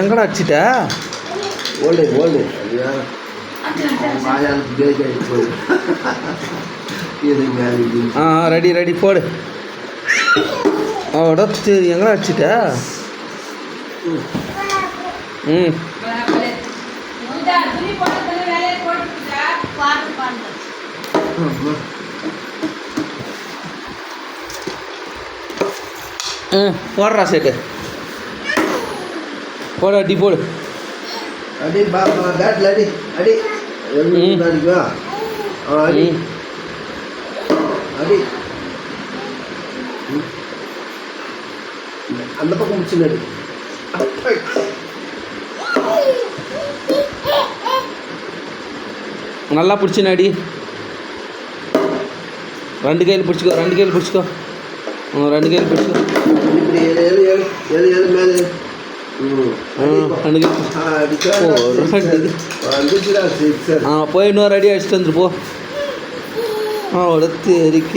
எங்கடா அடிச்சிட்ட? Old ready ready போடு. சரி எங்கடா அடிச்சிட்ட? ம் போடுறா செட்டு போடு. அடி போடு. அடி பேட்டில் அடி அடி அடிக்குவா. அடி அடி அந்த பக்கம் முடிச்சு அடி. நல்லா பிடிச்சின அடி. 2 கையில் பிடிச்சிக்கோ. 2 கையில் பிடிச்சிக்கோ. 2 கையில் பிடிச்சிக்கோ. மேலே 2 கையில் போய் இன்னொரு அடி அடிச்சுட்டு வந்துட்டு போ. உடத்து எரிக்க